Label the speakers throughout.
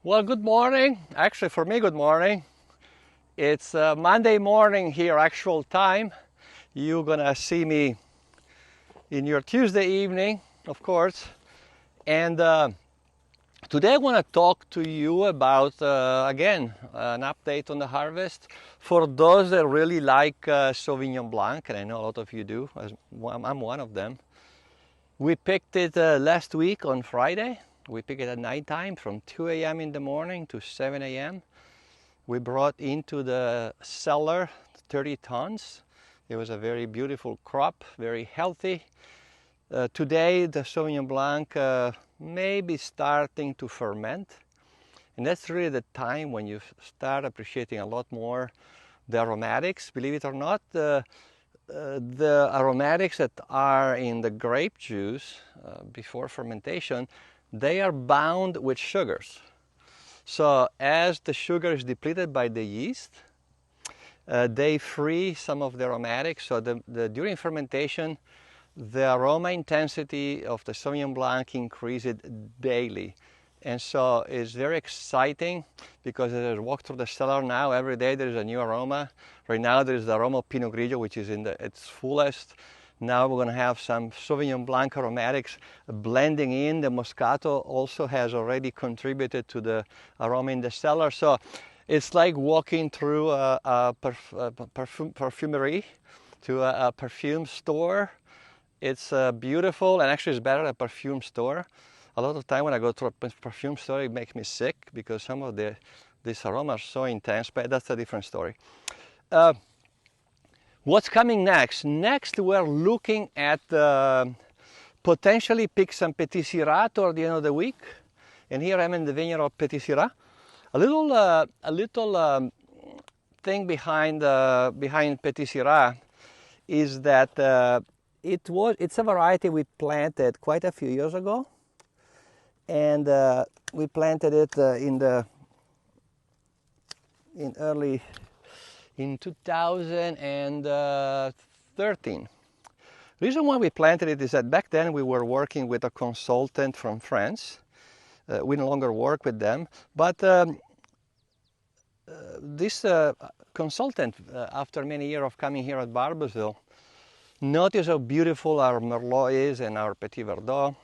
Speaker 1: Well, good morning. Actually, for me, good morning. It's Monday morning here, actual time. You're gonna see me in your Tuesday evening, of course. And today I want to talk to you about, again, an update on the harvest. For those that really like Sauvignon Blanc, and I know a lot of you do, I'm one of them. We picked it last week on Friday. We picked it at nighttime from 2 a.m. in the morning to 7 a.m. We brought into the cellar 30 tons. It was a very beautiful crop, very healthy. Today the Sauvignon Blanc may be starting to ferment. And that's really the time when you start appreciating a lot more the aromatics. Believe it or not, the aromatics that are in the grape juice before fermentation, they are bound with sugars. So as the sugar is depleted by the yeast, they free some of the aromatics. So during fermentation, the aroma intensity of the Sauvignon Blanc increases daily. And so it's very exciting because as I walk through the cellar now, every day there is a new aroma. Right now there is the aroma of Pinot Grigio, which is in its fullest. Now we're going to have some Sauvignon Blanc aromatics blending in. The Moscato also has already contributed to the aroma in the cellar. So it's like walking through a perfumery, to a perfume store. It's beautiful, and actually it's better at a perfume store. A lot of time when I go to a perfume store, it makes me sick because some of these aromas are so intense, but that's a different story. What's coming next? Next, we're looking at potentially pick some Petite Sirah toward the end of the week. And here I'm in the vineyard of Petite Sirah. A little thing behind Petite Sirah is that it's a variety we planted quite a few years ago, and we planted it in 2013. The reason why we planted it is that back then we were working with a consultant from France. We no longer work with them, but this consultant, after many years of coming here at Barboursville, noticed how beautiful our Merlot is and our Petit Verdot.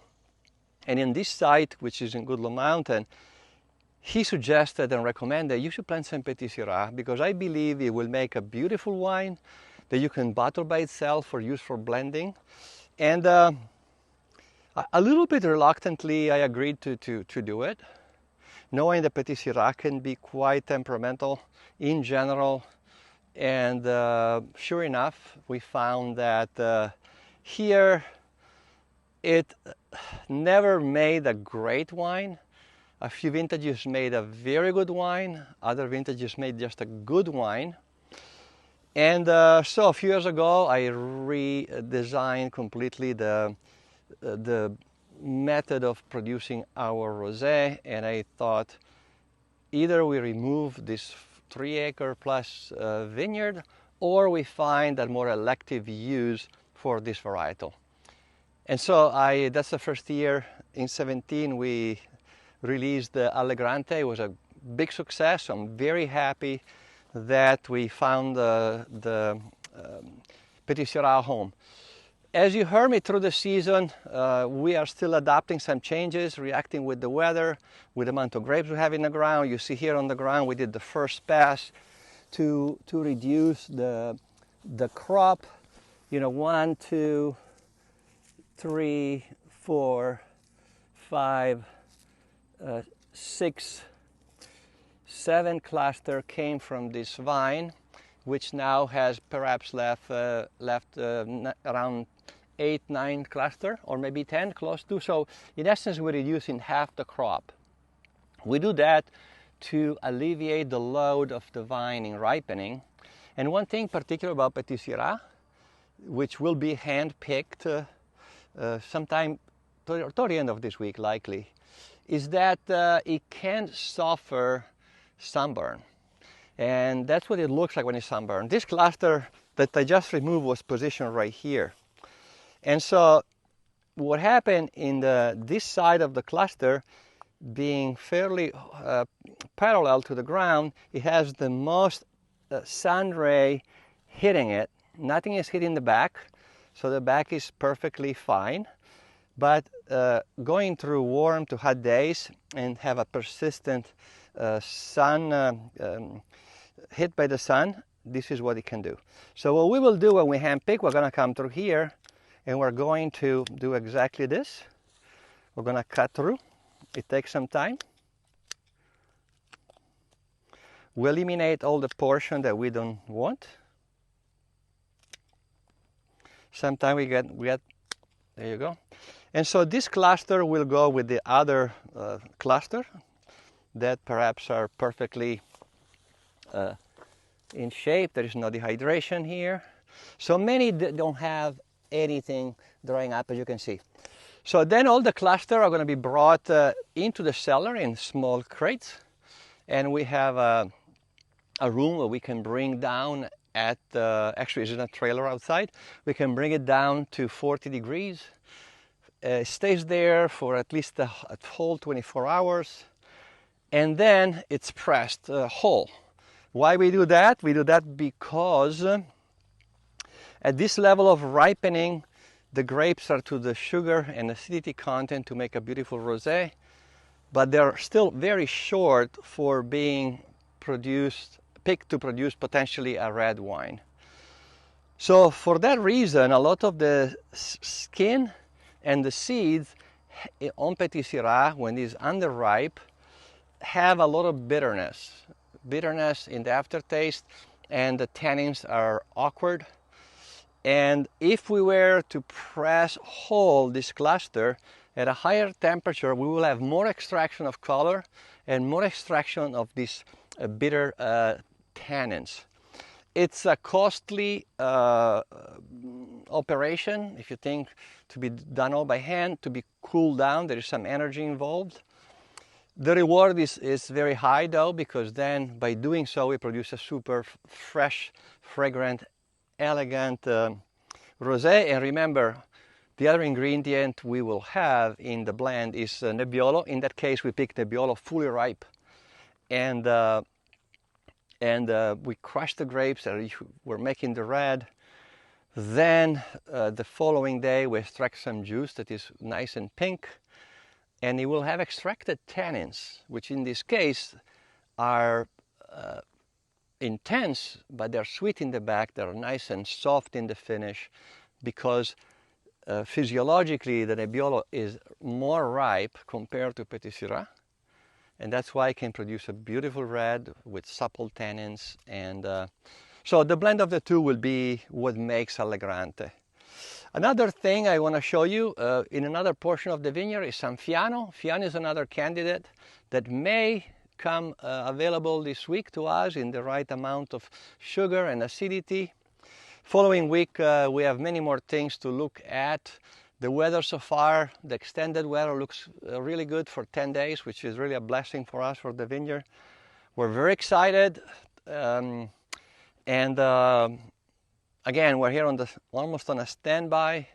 Speaker 1: And in this site, which is in Goodloe Mountain, he suggested and recommended you should plant some Petite Sirah because I believe it will make a beautiful wine that you can bottle by itself or use for blending. And a little bit reluctantly, I agreed to do it, knowing that Petite Sirah can be quite temperamental in general. And sure enough, we found that here it never made a great wine. A few vintages made a very good wine. Other vintages made just a good wine. And so a few years ago, I redesigned completely the method of producing our rosé. And I thought either we remove this 3-acre plus vineyard, or we find a more elective use for this varietal. And so that's the first year. In 17, we released the Allegrante. It was a big success. I'm very happy that we found the Petite Sirah home. As you heard me through the season, we are still adapting some changes, reacting with the weather, with the amount of grapes we have in the ground. You see here on the ground, we did the first pass to reduce the crop. 1, 2, 3, 4, 5, 6, 7 cluster came from this vine, which now has perhaps left around 8, 9 cluster, or maybe 10, close to. So in essence, we're reducing half the crop. We do that to alleviate the load of the vine in ripening. And one thing particular about Petite Sirah, which will be hand-picked sometime toward the end of this week likely, is that it can suffer sunburn. And that's what it looks like when it's sunburned. This cluster that I just removed was positioned right here. And so what happened in this side of the cluster, being fairly parallel to the ground, it has the most sun ray hitting it. Nothing is hitting the back, so the back is perfectly fine. But going through warm to hot days and have a persistent sun hit by the sun, this is what it can do. So what we will do when we hand pick, we're going to come through here and we're going to do exactly this. We're going to cut through. It takes some time. We eliminate all the portion that we don't want. Sometimes we get, there you go. And so this cluster will go with the other cluster that perhaps are perfectly in shape. There is no dehydration here. So many don't have anything drying up, as you can see. So then all the cluster are going to be brought into the cellar in small crates. And we have a room where we can bring down at, actually it's in a trailer outside. We can bring it down to 40 degrees. It stays there for at least a whole 24 hours. And then it's pressed whole. Why we do that? We do that because at this level of ripening, the grapes are to the sugar and acidity content to make a beautiful rosé, but they're still very short for being picked to produce potentially a red wine. So for that reason, a lot of the skin and the seeds on Petite Sirah, when it's underripe, have a lot of bitterness in the aftertaste, and the tannins are awkward. And if we were to press whole this cluster at a higher temperature, we will have more extraction of color and more extraction of these bitter tannins. It's a costly operation, if you think, to be done all by hand, to be cooled down. There is some energy involved. The reward is very high though, because then by doing so we produce a super fresh, fragrant, elegant rosé. And remember, the other ingredient we will have in the blend is Nebbiolo. In that case, we pick Nebbiolo fully ripe, and we crush the grapes that we're making the red. Then the following day we extract some juice that is nice and pink, and it will have extracted tannins, which in this case are intense, but they're sweet in the back. They're nice and soft in the finish, because physiologically the Nebbiolo is more ripe compared to Petite Sirah, and that's why it can produce a beautiful red with supple tannins. And so the blend of the two will be what makes Allegrante. Another thing I want to show you in another portion of the vineyard is some Fiano. Fiano is another candidate that may come available this week to us in the right amount of sugar and acidity. Following week we have many more things to look at. The weather so far, the extended weather looks really good for 10 days, which is really a blessing for us, for the vineyard. We're very excited, again, we're here almost on a standby.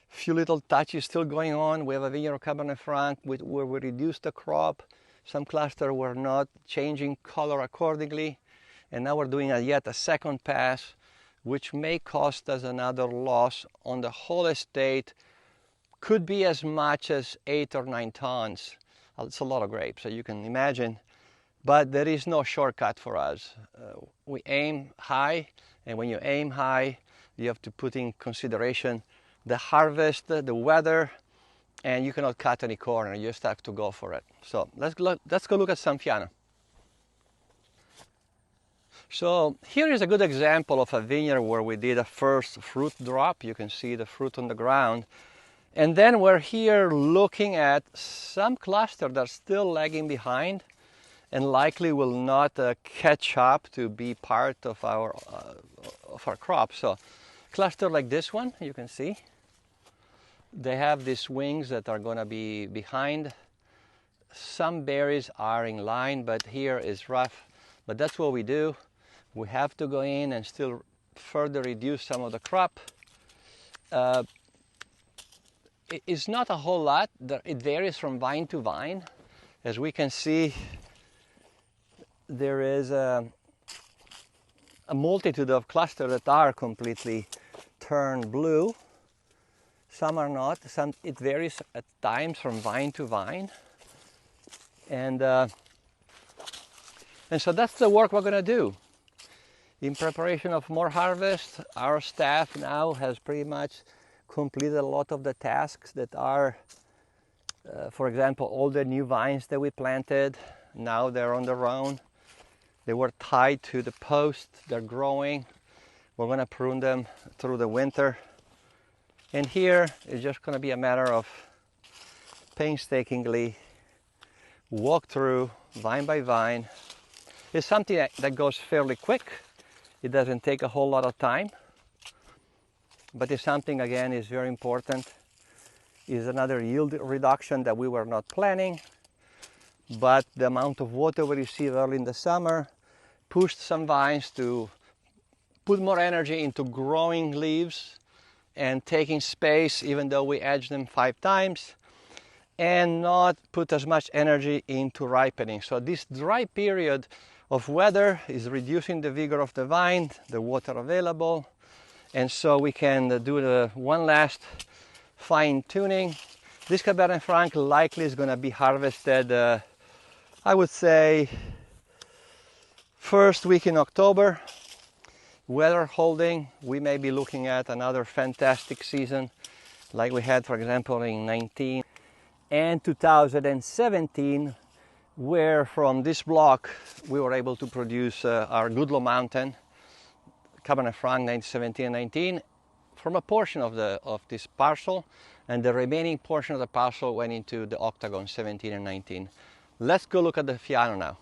Speaker 1: Few little touches still going on. We have a vineyard of Cabernet Franc where we reduced the crop. Some clusters were not changing color accordingly, and now we're doing yet a second pass, which may cost us another loss on the whole estate. Could be as much as 8 or 9 tons. It's a lot of grapes, so you can imagine. But there is no shortcut for us. We aim high, and when you aim high, you have to put in consideration the harvest, the weather, and you cannot cut any corner. You just have to go for it. So let's go look at some Fiano. So here is a good example of a vineyard where we did a first fruit drop. You can see the fruit on the ground. And then we're here looking at some clusters that are still lagging behind and likely will not catch up to be part of our crop. So cluster like this one, you can see, they have these wings that are going to be behind. Some berries are in line, but here is rough. But that's what we do. We have to go in and still further reduce some of the crop. It's not a whole lot. It varies from vine to vine. As we can see, there is a multitude of clusters that are completely turned blue. Some are not. It varies at times from vine to vine. And so that's the work we're going to do. In preparation of more harvest, our staff now has pretty much completed a lot of the tasks that are, for example, all the new vines that we planted, now they're on their own. They were tied to the post, they're growing. We're going to prune them through the winter. And here it's just going to be a matter of painstakingly walk through vine by vine. It's something that goes fairly quick. It doesn't take a whole lot of time, but it's something, again, is very important. Is another yield reduction that we were not planning, but the amount of water we received early in the summer pushed some vines to put more energy into growing leaves and taking space, even though we edged them 5 times, and not put as much energy into ripening. So this dry period of weather is reducing the vigor of the vine, the water available, and so we can do the one last fine tuning. This Cabernet Franc likely is going to be harvested, I would say, first week in October. Weather holding, we may be looking at another fantastic season like we had, for example, in 19 and 2017, where from this block we were able to produce our Goodloe Mountain Cabernet Franc 1917 and 19 from a portion of this parcel, and the remaining portion of the parcel went into the Octagon 17 and 19. Let's go look at the Fiano now.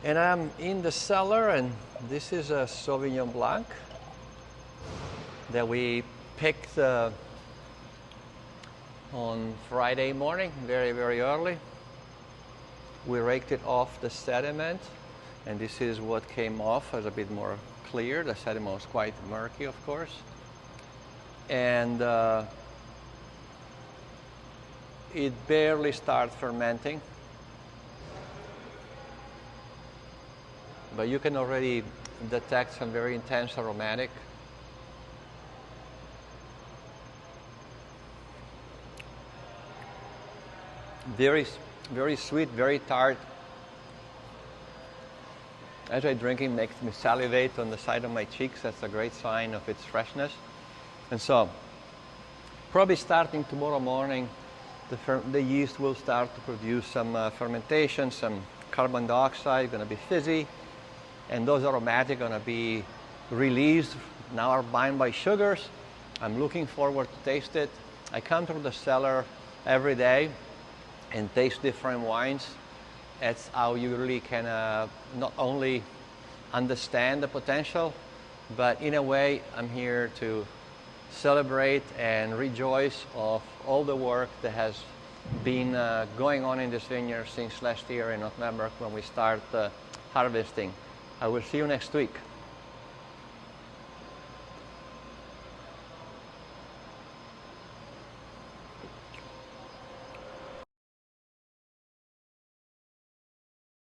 Speaker 1: And I'm in the cellar, and this is a Sauvignon Blanc that we picked on Friday morning, very, very early. We raked it off the sediment, and this is what came off as a bit more clear. The sediment was quite murky, of course. And it barely started fermenting. But you can already detect some very intense aromatic. Very, very sweet, very tart. As I drink it, makes me salivate on the side of my cheeks. That's a great sign of its freshness. And so, probably starting tomorrow morning, the yeast will start to produce some fermentation, some carbon dioxide, going to be fizzy. And those aromatic are going to be released, now are bound by sugars. I'm looking forward to taste it. I come through the cellar every day and taste different wines. That's how you really can not only understand the potential, but in a way I'm here to celebrate and rejoice of all the work that has been going on in this vineyard since last year in November when we start harvesting. I will see you next week.